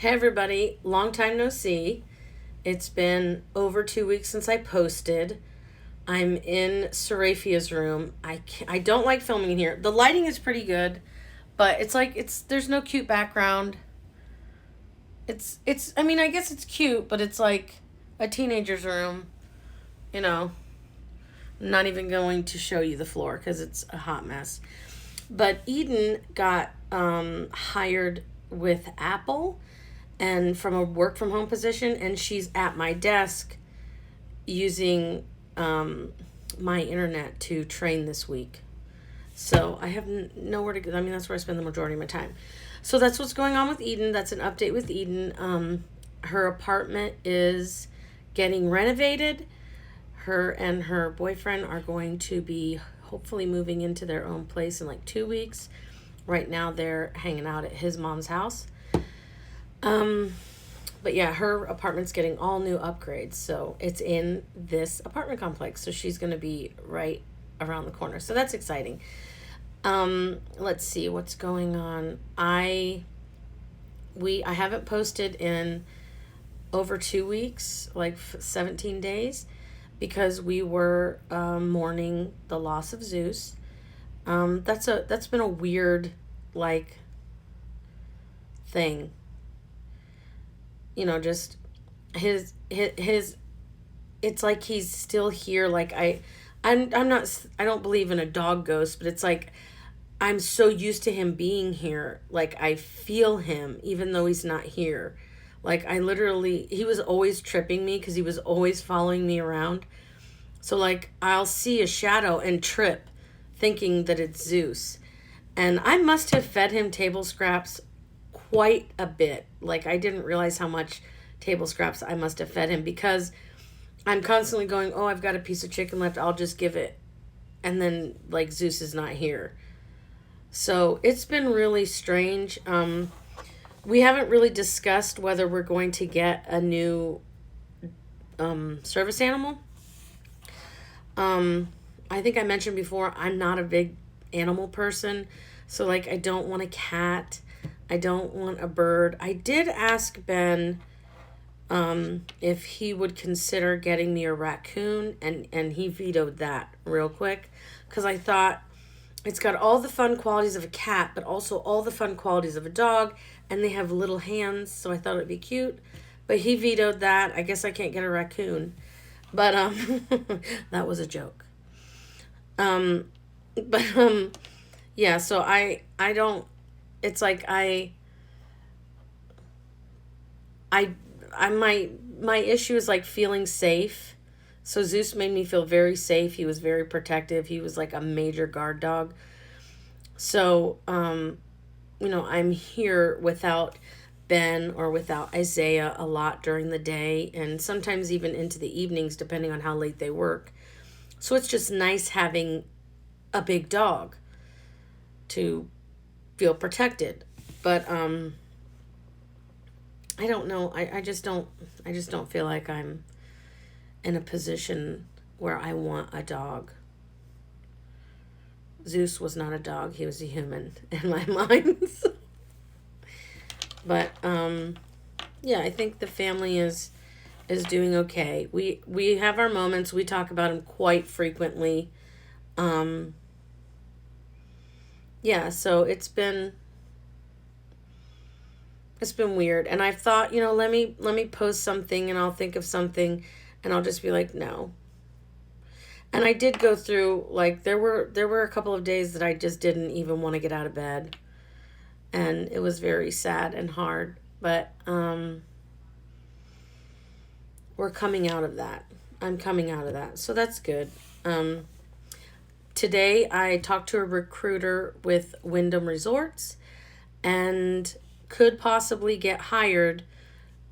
Hey everybody, long time no see. It's been over 2 weeks since I posted. I'm in Serafia's room. I don't like filming in here. The lighting is pretty good, but it's there's no cute background. It's I mean I guess it's cute, but it's like a teenager's room. You know, I'm not even going to show you the floor because it's a hot mess. But Eden got hired with Apple and from a work from home position, and she's at my desk using my internet to train this week. So I have nowhere to go. I mean, that's where I spend the majority of my time. So that's what's going on with Eden. That's an update with Eden. Her apartment is getting renovated. Her and her boyfriend are going to be hopefully moving into their own place in like 2 weeks. Right now, they're hanging out at his mom's house. But yeah, her apartment's getting all new upgrades. So it's in this apartment complex. So she's going to be right around the corner. So that's exciting. Let's see what's going on. I haven't posted in over 2 weeks, like 17 days, because we were mourning the loss of Zeus. That's been a weird like thing. Just his it's like he's still here. Like I'm not, I don't believe in a dog ghost, but it's like I'm so used to him being here. Like I feel him even though he's not here. Like he was always tripping me because he was always following me around. So like I'll see a shadow and trip thinking that it's Zeus. And I must have fed him table scraps quite a bit. Like I didn't realize how much table scraps I must have fed him because I'm constantly going, "Oh, I've got a piece of chicken left. I'll just give it." And then like Zeus is not here. So it's been really strange. We haven't really discussed whether we're going to get a new service animal. I think I mentioned before, I'm not a big animal person. So like I don't want a cat. I don't want a bird. I did ask Ben if he would consider getting me a raccoon, and he vetoed that real quick because I thought it's got all the fun qualities of a cat, but also all the fun qualities of a dog, and they have little hands, so I thought it'd be cute. But he vetoed that. I guess I can't get a raccoon. But that was a joke. Um, but yeah, so I don't. It's like my issue is like feeling safe. So Zeus made me feel very safe. He was very protective. He was like a major guard dog. So I'm here without Ben or without Isaiah a lot during the day and sometimes even into the evenings depending on how late they work. So it's just nice having a big dog to feel protected. But I don't know. I just don't feel like I'm in a position where I want a dog. Zeus was not a dog, he was a human in my mind. But yeah, I think the family is doing okay. We have our moments. We talk about him quite frequently. Um yeah, so it's been weird, and I've thought, let me post something and I'll think of something and I'll just be like, no. And I did go through, like, there were a couple of days that I just didn't even want to get out of bed, and it was very sad and hard, but we're coming out of that. I'm coming out of that. So that's good. Um Today I talked to a recruiter with Wyndham Resorts and could possibly get hired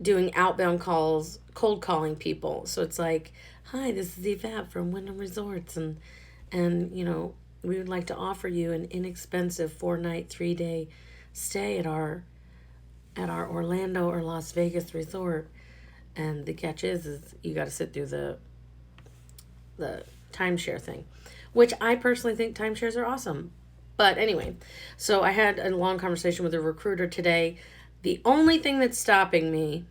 doing outbound calls, cold calling people. So it's like, "Hi, this is Yvette from Wyndham Resorts, and we would like to offer you an inexpensive 4-night, 3-day stay at our Orlando or Las Vegas resort." And the catch is you got to sit through the timeshare thing, which I personally think timeshares are awesome. But anyway, so I had a long conversation with a recruiter today. The only thing that's stopping me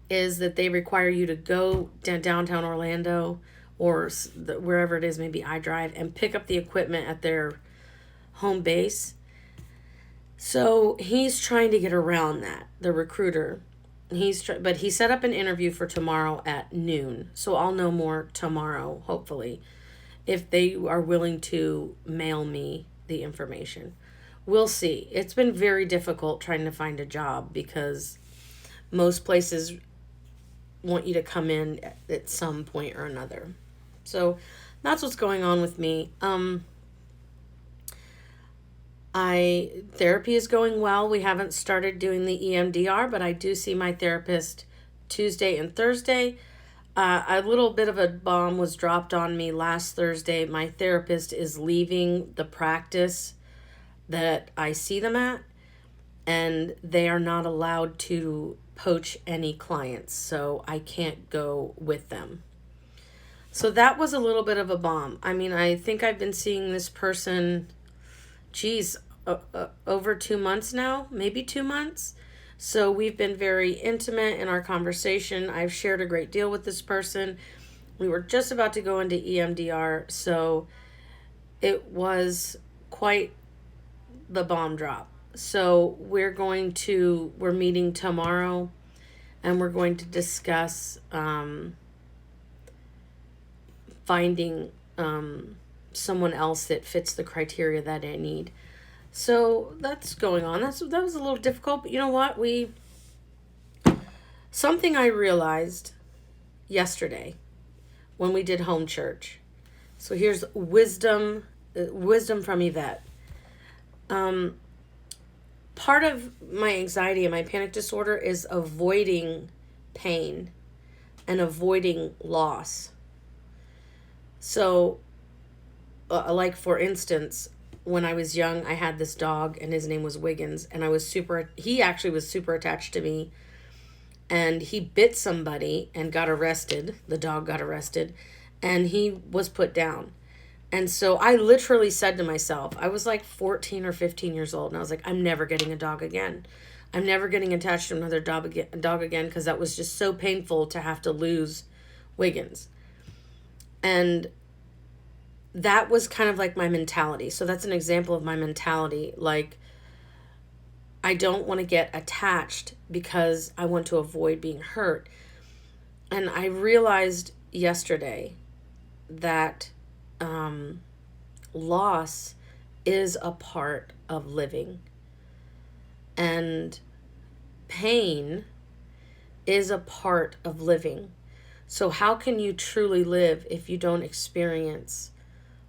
is that they require you to go downtown Orlando or wherever it is, maybe iDrive, and pick up the equipment at their home base. So he's trying to get around that, the recruiter. But he set up an interview for tomorrow at noon. So I'll know more tomorrow, hopefully, if they are willing to mail me the information. We'll see. It's been very difficult trying to find a job because most places want you to come in at some point or another. So that's what's going on with me. Therapy is going well. We haven't started doing the EMDR, but I do see my therapist Tuesday and Thursday. A little bit of a bomb was dropped on me last Thursday. My therapist is leaving the practice that I see them at, and they are not allowed to poach any clients, so I can't go with them. So that was a little bit of a bomb. I mean, I think I've been seeing this person, geez, over 2 months now, maybe 2 months. So we've been very intimate in our conversation. I've shared a great deal with this person. We were just about to go into EMDR, so it was quite the bomb drop. So we're meeting tomorrow, and we're going to discuss finding someone else that fits the criteria that I need. So that's going on. That was a little difficult, but you know what? Something I realized yesterday when we did home church. So here's wisdom from Yvette. Part of my anxiety and my panic disorder is avoiding pain and avoiding loss. So, like for instance, when I was young, I had this dog and his name was Wiggins, and he actually was super attached to me, and he bit somebody and got arrested. The dog got arrested, and he was put down. And so I literally said to myself, I was like 14 or 15 years old, and I was like, I'm never getting a dog again. I'm never getting attached to another dog again, because that was just so painful to have to lose Wiggins. And that was kind of like my mentality. So that's an example of my mentality. Like, I don't want to get attached because I want to avoid being hurt. And I realized yesterday that loss is a part of living. And pain is a part of living. So how can you truly live if you don't experience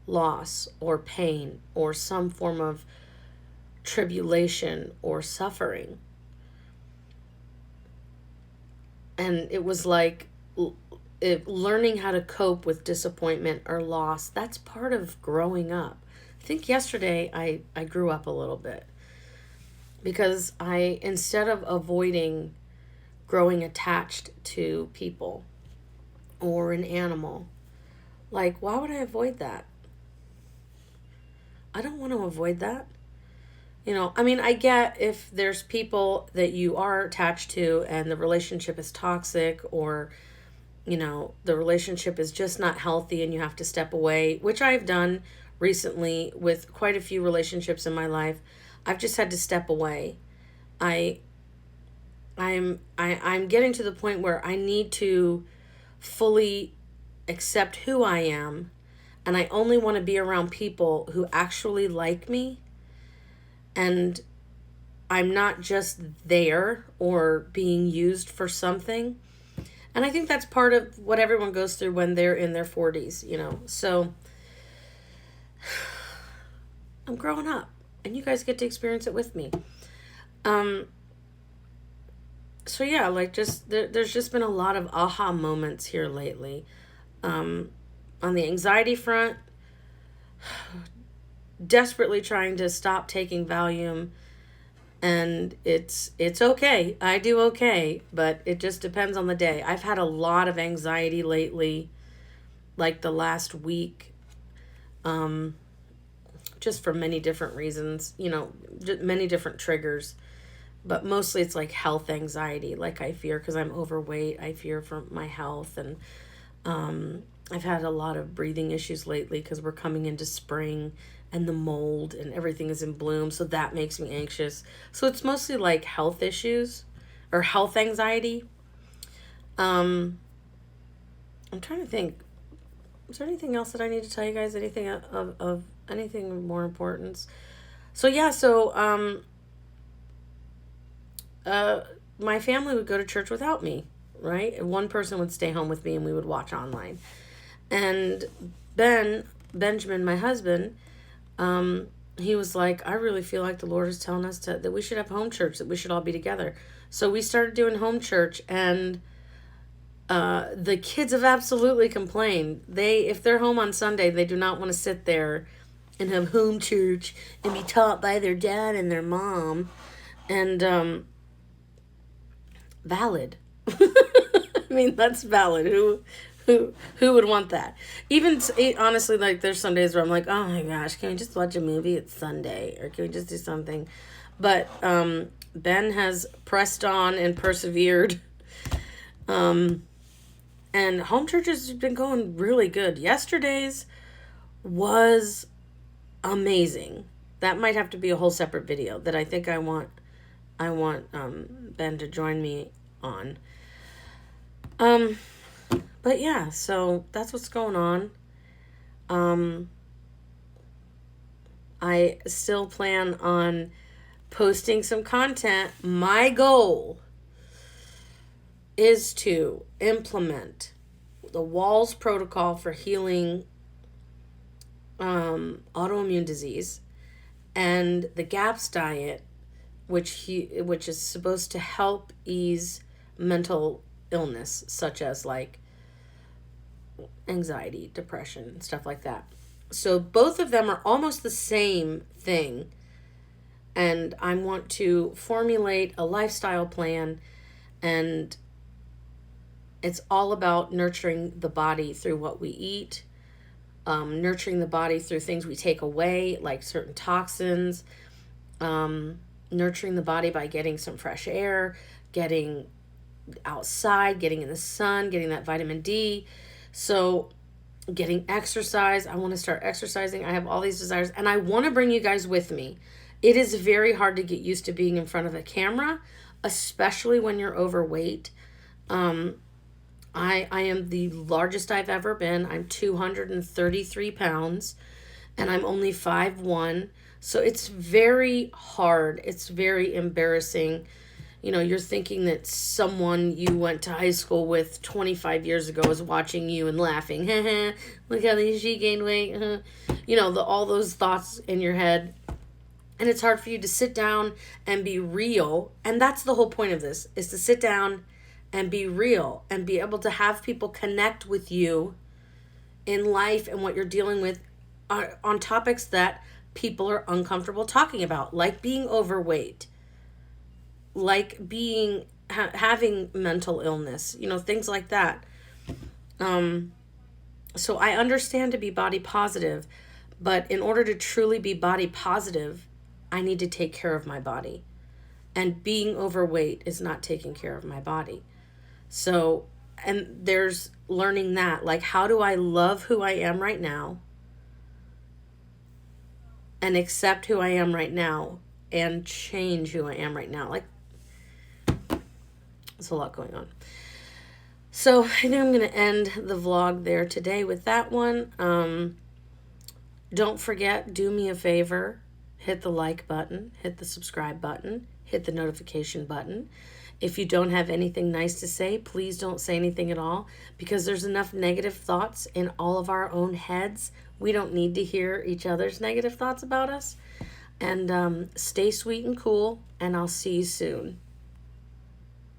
loss or pain or some form of tribulation or suffering? And it was like learning how to cope with disappointment or loss. That's part of growing up. I think yesterday I grew up a little bit, because instead of avoiding growing attached to people or an animal, like, why would I avoid that? I don't want to avoid that. I mean, I get if there's people that you are attached to and the relationship is toxic, or, the relationship is just not healthy and you have to step away, which I've done recently with quite a few relationships in my life. I've just had to step away. I'm getting to the point where I need to fully accept who I am, and I only want to be around people who actually like me, and I'm not just there or being used for something. And I think that's part of what everyone goes through when they're in their 40s, So I'm growing up, and you guys get to experience it with me. So yeah, like there's just been a lot of aha moments here lately. On the anxiety front, desperately trying to stop taking Valium, and it's okay. I do okay, but it just depends on the day. I've had a lot of anxiety lately, like the last week, just for many different reasons, many different triggers. but mostly it's like health anxiety. Like I fear because I'm overweight. I fear for my health, and I've had a lot of breathing issues lately because we're coming into spring and the mold and everything is in bloom. So that makes me anxious. So it's mostly like health issues or health anxiety. Um, I'm trying to think. Is there anything else that I need to tell you guys? Anything of anything of more importance? So yeah, uh, my family would go to church without me, right? And one person would stay home with me and we would watch online. And Benjamin, my husband, he was like, I really feel like the Lord is telling us that we should have home church, that we should all be together. So we started doing home church, and the kids have absolutely complained. If they're home on Sunday, they do not want to sit there and have home church and be taught by their dad and their mom. And valid. I mean, that's valid. Who would want that? Even honestly, like there's some days where I'm like, oh my gosh, can we just watch a movie? It's Sunday, or can we just do something? But Ben has pressed on and persevered. And home church has been going really good. Yesterday's was amazing. That might have to be a whole separate video that I think I want Ben to join me on. But yeah, so that's what's going on. I still plan on posting some content. My goal is to implement the Wahls protocol for healing autoimmune disease and the GAPS diet, which is supposed to help ease mental illness, such as like anxiety, depression, stuff like that. So both of them are almost the same thing. And I want to formulate a lifestyle plan, and it's all about nurturing the body through what we eat, nurturing the body through things we take away, like certain toxins, nurturing the body by getting some fresh air, getting outside, getting in the sun, getting that vitamin D. So getting exercise. I want to start exercising. I have all these desires, and I want to bring you guys with me. It is very hard to get used to being in front of a camera, especially when you're overweight. I am the largest I've ever been. I'm 233 pounds, and I'm only 5'1". So it's very hard. It's very embarrassing. You know, you're thinking that someone you went to high school with 25 years ago is watching you and laughing. Look how she gained weight. You know, all those thoughts in your head. And it's hard for you to sit down and be real. And that's the whole point of this, is to sit down and be real and be able to have people connect with you in life and what you're dealing with on topics that people are uncomfortable talking about, like being overweight, like being having mental illness, you know, things like that. So I understand to be body positive, but in order to truly be body positive, I need to take care of my body. And being overweight is not taking care of my body. So, and there's learning that, like, how do I love who I am right now and accept who I am right now and change who I am right now? Like, there's a lot going on. So I think I'm going to end the vlog there today with that one. Don't forget, do me a favor, hit the like button, hit the subscribe button, hit the notification button. If you don't have anything nice to say, please don't say anything at all, because there's enough negative thoughts in all of our own heads. We don't need to hear each other's negative thoughts about us. And stay sweet and cool, and I'll see you soon.